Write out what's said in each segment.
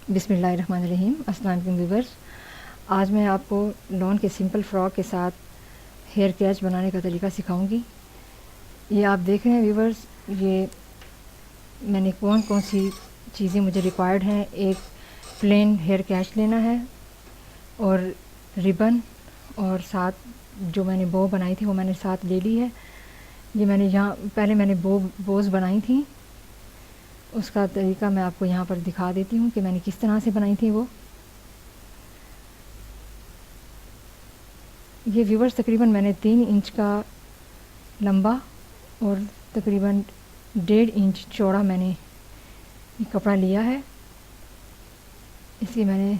बिस्मिल्लाहिर्रहमानिर्रहीम। अस्सलाम वालेकुम व्यूवर्स। आज मैं आपको लॉन के सिंपल फ्रॉक के साथ हेयर कैच बनाने का तरीका सिखाऊंगी। ये आप देख रहे हैं व्यूवर्स, ये मैंने कौन कौन सी चीज़ें मुझे रिक्वायर्ड हैं। एक प्लेन हेयर कैच लेना है और रिबन, और साथ जो मैंने बो बनाई थी वो मैंने साथ ले ली है। ये मैंने यहाँ पहले मैंने बोज़ बनाई थी, उसका तरीका मैं आपको यहाँ पर दिखा देती हूँ कि मैंने किस तरह से बनाई थी वो। ये व्यूवर्स तकरीबन मैंने 3 इंच का लंबा और तकरीबन 1.5 इंच चौड़ा मैंने ये कपड़ा लिया है। इसकी मैंने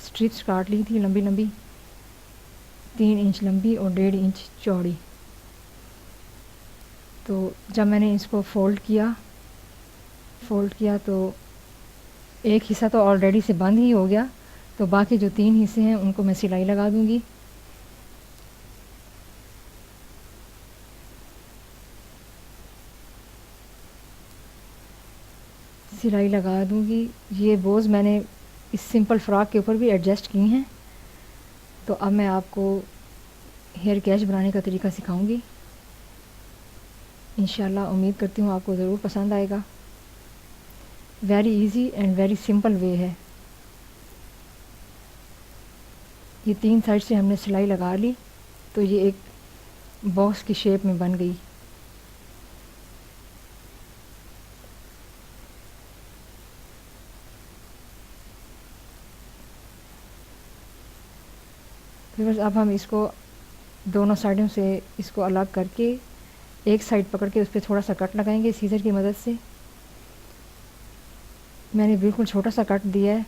स्ट्रिप्स काट ली थी लंबी लंबी, 3 इंच लंबी और 1.5 इंच चौड़ी। तो जब मैंने इसको फ़ोल्ड किया तो एक हिस्सा तो ऑलरेडी से बंद ही हो गया, तो बाकी जो 3 हिस्से हैं उनको मैं सिलाई लगा दूँगी। सिलाई लगा दूँगी। ये बोझ मैंने इस सिंपल फ्रॉक के ऊपर भी एडजस्ट की हैं। तो अब मैं आपको हेयर कैच बनाने का तरीका सिखाऊंगी। इंशाल्लाह उम्मीद करती हूँ आपको ज़रूर पसंद आएगा। Very easy and very simple way है। ये 3 साइड से हमने सिलाई लगा ली तो ये एक बॉक्स की शेप में बन गई। फिर बस अब हम इसको दोनों साइडों से इसको अलग करके एक साइड पकड़ के उस पर थोड़ा सा कट लगाएंगे सीज़र की मदद से। मैंने बिल्कुल छोटा सा कट दिया है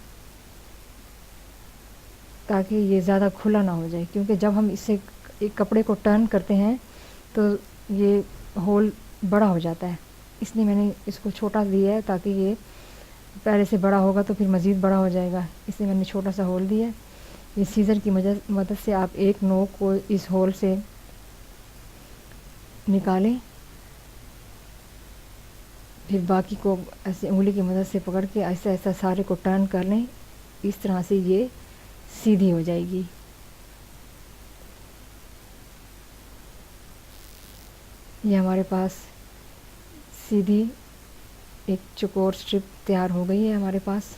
ताकि ये ज़्यादा खुला ना हो जाए, क्योंकि जब हम इससे एक कपड़े को टर्न करते हैं तो ये होल बड़ा हो जाता है। इसलिए मैंने इसको छोटा दिया है ताकि ये पहले से बड़ा होगा तो फिर मज़ीद बड़ा हो जाएगा, इसलिए मैंने छोटा सा होल दिया है। ये सीज़र की मदद से आप एक नोक को इस होल से निकालें, फिर बाकी को ऐसे उंगली की मदद से पकड़ के ऐसा ऐसा सारे को टर्न कर लें। इस तरह से ये सीधी हो जाएगी। ये हमारे पास सीधी एक चौकोर स्ट्रिप तैयार हो गई है हमारे पास।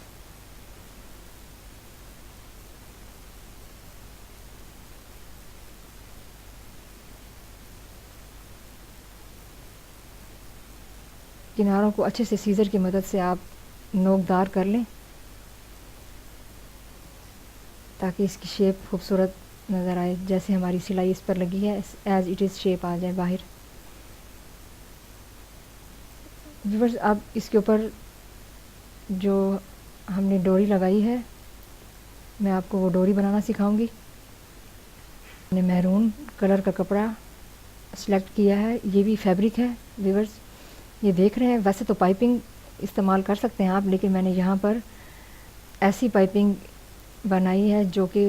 किनारों को अच्छे से सीज़र की मदद से आप नोकदार कर लें ताकि इसकी शेप खूबसूरत नज़र आए। जैसे हमारी सिलाई इस पर लगी है एज़ इट इज़ शेप आ जाए बाहर। व्यूअर्स, अब इसके ऊपर जो हमने डोरी लगाई है मैं आपको वो डोरी बनाना सिखाऊंगी। मैंने मैरून कलर का कपड़ा सेलेक्ट किया है, ये भी फैब्रिक है व्यूअर्स, ये देख रहे हैं। वैसे तो पाइपिंग इस्तेमाल कर सकते हैं आप, लेकिन मैंने यहाँ पर ऐसी पाइपिंग बनाई है जो कि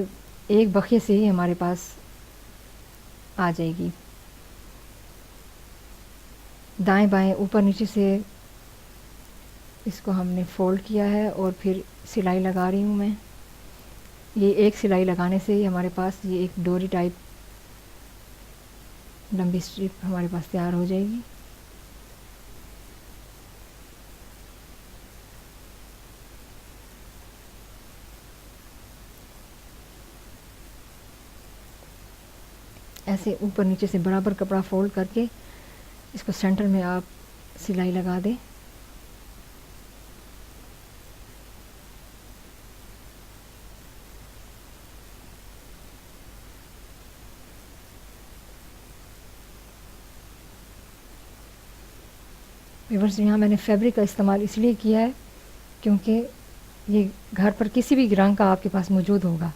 एक बखिए से ही हमारे पास आ जाएगी। दाएं बाएं ऊपर नीचे से इसको हमने फ़ोल्ड किया है और फिर सिलाई लगा रही हूँ मैं। ये एक सिलाई लगाने से ही हमारे पास ये एक डोरी टाइप लंबी स्ट्रिप हमारे पास तैयार हो जाएगी। ऐसे ऊपर नीचे से बराबर कपड़ा फ़ोल्ड करके इसको सेंटर में आप सिलाई लगा दें। व्यूअर्स, यहाँ मैंने फैब्रिक का इस्तेमाल इसलिए किया है क्योंकि ये घर पर किसी भी रंग का आपके पास मौजूद होगा।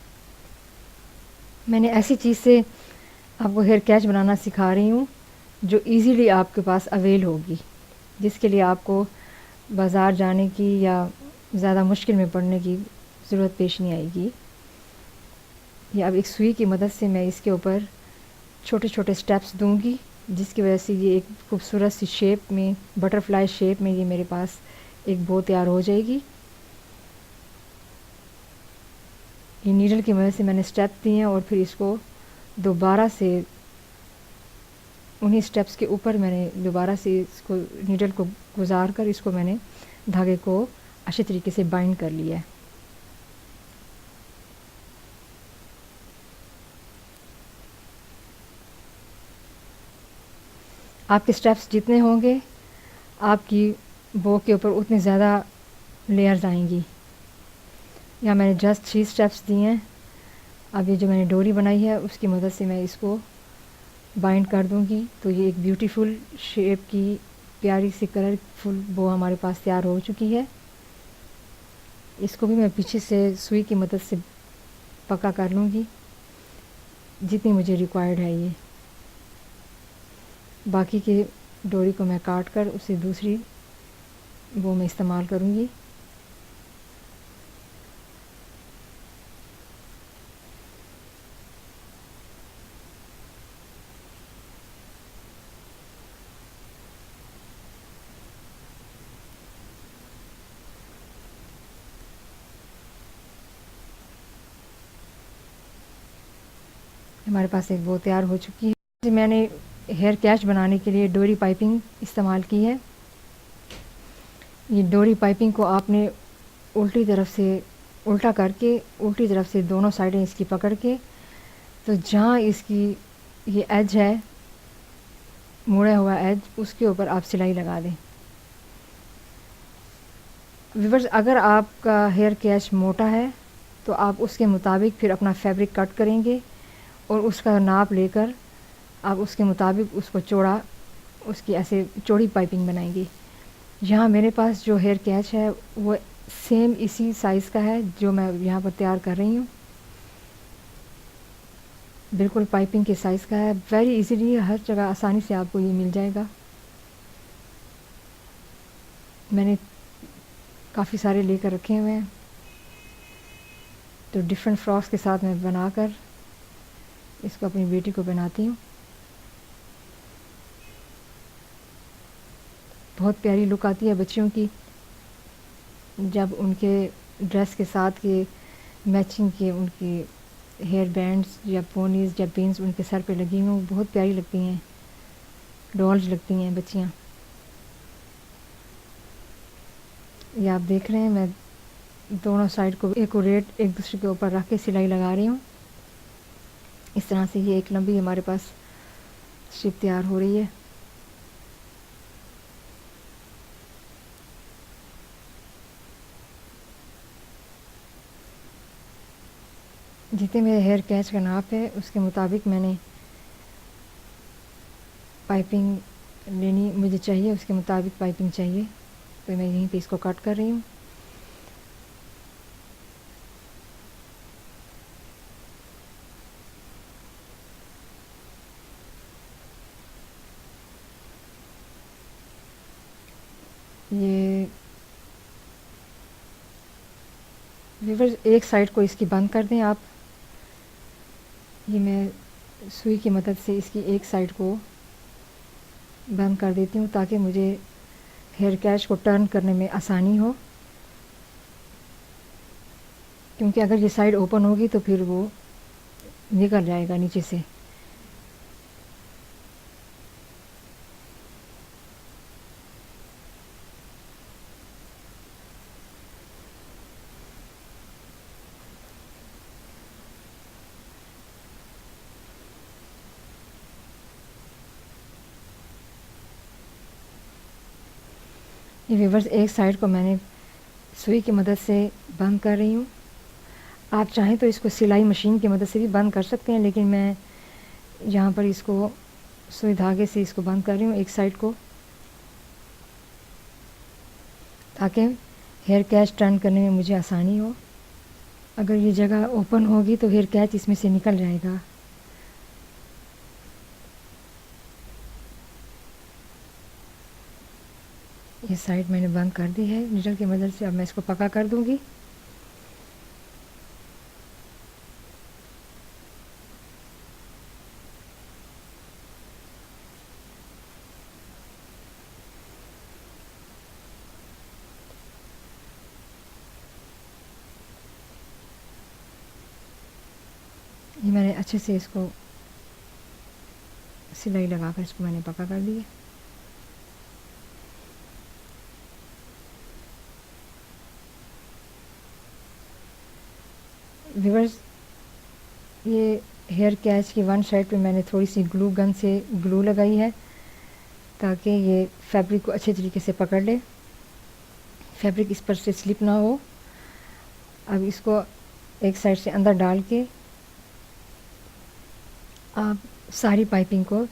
मैंने ऐसी चीज़ से आपको हेयर कैच बनाना सिखा रही हूँ जो इजीली आपके पास अवेल होगी, जिसके लिए आपको बाज़ार जाने की या ज़्यादा मुश्किल में पड़ने की ज़रूरत पेश नहीं आएगी। ये अब एक सुई की मदद से मैं इसके ऊपर छोटे छोटे स्टेप्स दूंगी, जिसकी वजह से ये एक खूबसूरत सी शेप में, बटरफ्लाई शेप में ये मेरे पास एक बो तैयार हो जाएगी। ये नीडल की मदद से मैंने स्टेप दिए हैं और फिर इसको दोबारा से उन्हीं स्टेप्स के ऊपर मैंने दोबारा से इसको नीडल को गुजार कर इसको मैंने धागे को अच्छे तरीके से बाइंड कर लिया है। आपके स्टेप्स जितने होंगे आपकी बो के ऊपर उतने ज़्यादा लेयर्स आएंगी। यहाँ मैंने जस्ट 3 स्टेप्स दिए हैं। अब ये जो मैंने डोरी बनाई है उसकी मदद से मैं इसको बाइंड कर दूंगी, तो ये एक ब्यूटीफुल शेप की प्यारी सी कलरफुल बो हमारे पास तैयार हो चुकी है। इसको भी मैं पीछे से सुई की मदद से पक्का कर लूँगी जितनी मुझे रिक्वायर्ड है। ये बाकी के डोरी को मैं काट कर उसे दूसरी बो में इस्तेमाल करूँगी। हमारे पास एक बो तैयार हो चुकी है। मैंने हेयर कैच बनाने के लिए डोरी पाइपिंग इस्तेमाल की है। ये डोरी पाइपिंग को आपने उल्टी तरफ से उल्टा करके उल्टी तरफ से दोनों साइडें इसकी पकड़ के, तो जहाँ इसकी ये एज है मुड़ा हुआ एज, उसके ऊपर आप सिलाई लगा दें। व्यूअर्स, अगर आपका हेयर कैच मोटा है तो आप उसके मुताबिक फिर अपना फैब्रिक कट करेंगे और उसका नाप लेकर आप उसके मुताबिक उसको चौड़ा, उसकी ऐसे चौड़ी पाइपिंग बनाएंगे। यहाँ मेरे पास जो हेयर कैच है वो सेम इसी साइज़ का है जो मैं यहाँ पर तैयार कर रही हूँ। बिल्कुल पाइपिंग के साइज़ का है। वेरी इजीली हर जगह आसानी से आपको ये मिल जाएगा। मैंने काफ़ी सारे लेकर रखे हुए हैं, तो डिफरेंट फ्रॉक्स के साथ मैं बनाकर इसको अपनी बेटी को पहनाती हूँ। बहुत प्यारी लुक आती है बच्चियों की जब उनके ड्रेस के साथ के मैचिंग के उनकी हेयर बैंड्स या पोनीज़ या पिन्स उनके सर पे लगी हों, बहुत प्यारी लगती हैं, डॉल्स लगती हैं बच्चियाँ। ये आप देख रहे हैं मैं दोनों साइड को एक्यूरेट एक दूसरे के ऊपर रख के सिलाई लगा रही हूँ। इस तरह से ये एक लंबी हमारे पास स्ट्रिप तैयार हो रही है। जितने मेरे हेयर कैच का नाप है उसके मुताबिक मैंने पाइपिंग लेनी मुझे चाहिए, उसके मुताबिक पाइपिंग चाहिए, तो मैं यहीं पे इसको कट कर रही हूँ। ये व्यूअर्स, एक साइड को इसकी बंद कर दें आप। ये मैं सुई की मदद से इसकी एक साइड को बंद कर देती हूँ ताकि मुझे हेयर कैच को टर्न करने में आसानी हो, क्योंकि अगर ये साइड ओपन होगी तो फिर वो निकल जाएगा नीचे से। ये व्यूअर्स, एक साइड को मैंने सुई की मदद से बंद कर रही हूँ। आप चाहें तो इसको सिलाई मशीन की मदद से भी बंद कर सकते हैं, लेकिन मैं यहाँ पर इसको सुई धागे से इसको बंद कर रही हूँ एक साइड को, ताकि हेयर कैच टर्न करने में मुझे आसानी हो। अगर ये जगह ओपन होगी तो हेयर कैच इसमें से निकल जाएगा। ये साइड मैंने बंद कर दी है नीडल की मदद से। अब मैं इसको पक्का कर दूंगी। ये मैंने अच्छे से इसको सिलाई लगाकर इसको मैंने पक्का कर दिया। व्यूअर्स, ये हेयर कैच की वन साइड पे मैंने थोड़ी सी ग्लू गन से ग्लू लगाई है ताकि ये फैब्रिक को अच्छे तरीके से पकड़ ले, फैब्रिक इस पर से स्लिप ना हो। अब इसको एक साइड से अंदर डाल के आप सारी पाइपिंग को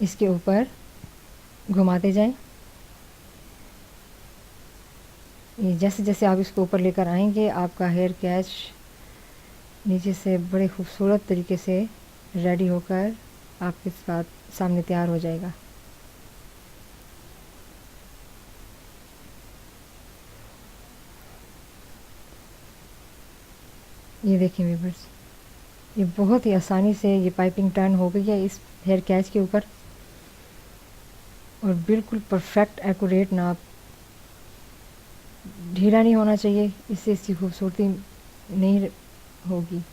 इसके ऊपर घुमाते जाएं। ये जैसे जैसे आप इसको ऊपर लेकर आएंगे आपका हेयर कैच नीचे से बड़े खूबसूरत तरीके से रेडी होकर आपके साथ सामने तैयार हो जाएगा। ये देखिए व्यूअर्स, ये बहुत ही आसानी से ये पाइपिंग टर्न हो गई है इस हेयर कैच के ऊपर और बिल्कुल परफेक्ट एक्यूरेट नाप। ढीला नहीं होना चाहिए, इससे इसकी खूबसूरती नहीं होगी।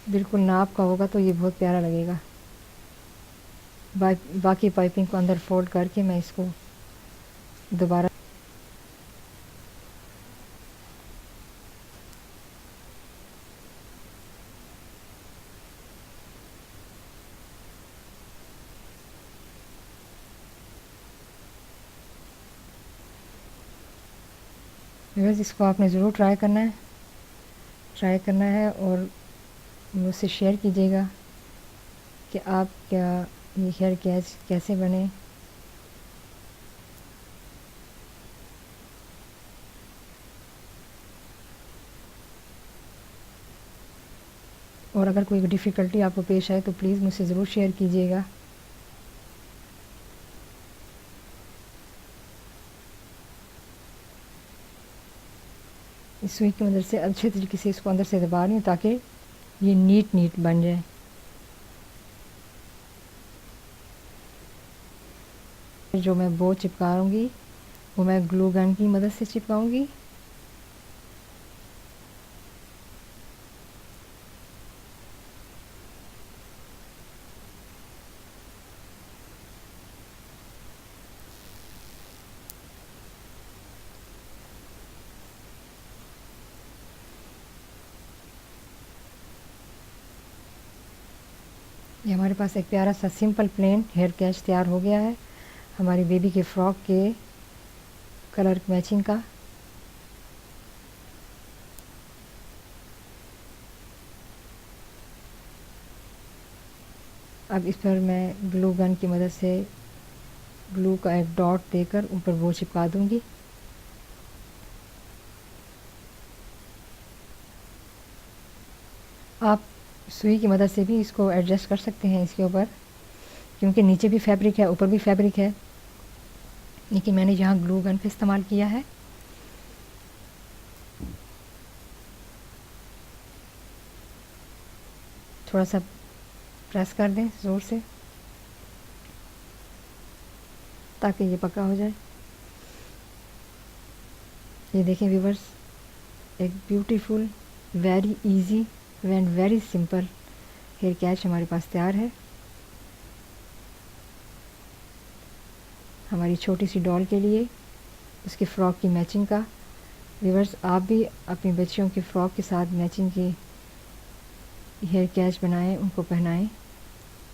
बिल्कुल नाप का होगा तो ये बहुत प्यारा लगेगा। बाकी पाइपिंग को अंदर फोल्ड करके मैं इसको दोबारा व्यूअर्स, इसको आपने ज़रूर ट्राई करना है और मुझसे शेयर कीजिएगा कि आप क्या ये हेयर कैच कैसे बने। और अगर कोई डिफ़िकल्टी आपको पेश आए तो प्लीज़ मुझसे ज़रूर शेयर कीजिएगा। इस सुई की मदद से अच्छे तरीके से इसको अंदर से दबा रही हूँ ताकि ये नीट बन जाए। जो मैं बो चिपकाऊंगी वो मैं ग्लू गन की मदद से चिपकाऊंगी। ये हमारे पास एक प्यारा सा सिंपल प्लेन हेयर कैच तैयार हो गया है हमारी बेबी के फ्रॉक के कलर मैचिंग का। अब इस पर मैं ग्लू गन की मदद से ग्लू का एक डॉट देकर ऊपर वो चिपका दूंगी। आप सुई की मदद से भी इसको एडजस्ट कर सकते हैं इसके ऊपर, क्योंकि नीचे भी फैब्रिक है ऊपर भी फैब्रिक है, लेकिन मैंने यहाँ ग्लू गन का इस्तेमाल किया है। थोड़ा सा प्रेस कर दें ज़ोर से ताकि ये पक्का हो जाए। ये देखें व्यूवर्स, एक beautiful very easy and very simple hair catch हमारे पास तैयार है हमारी छोटी सी डॉल के लिए, उसके फ़्रॉक की मैचिंग का। व्यूवर्स, आप भी अपनी बच्चियों की फ़्रॉक के साथ मैचिंग की हेयर कैच बनाएं, उनको पहनाएं।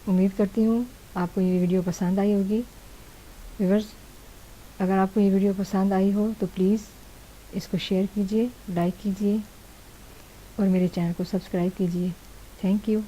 उम्मीद करती हूँ आपको ये वीडियो पसंद आई होगी। व्यूवर्स, अगर आपको ये वीडियो पसंद आई हो तो प्लीज़ इसको शेयर कीजिए, लाइक कीजिए और मेरे चैनल को सब्सक्राइब कीजिए। Thank you.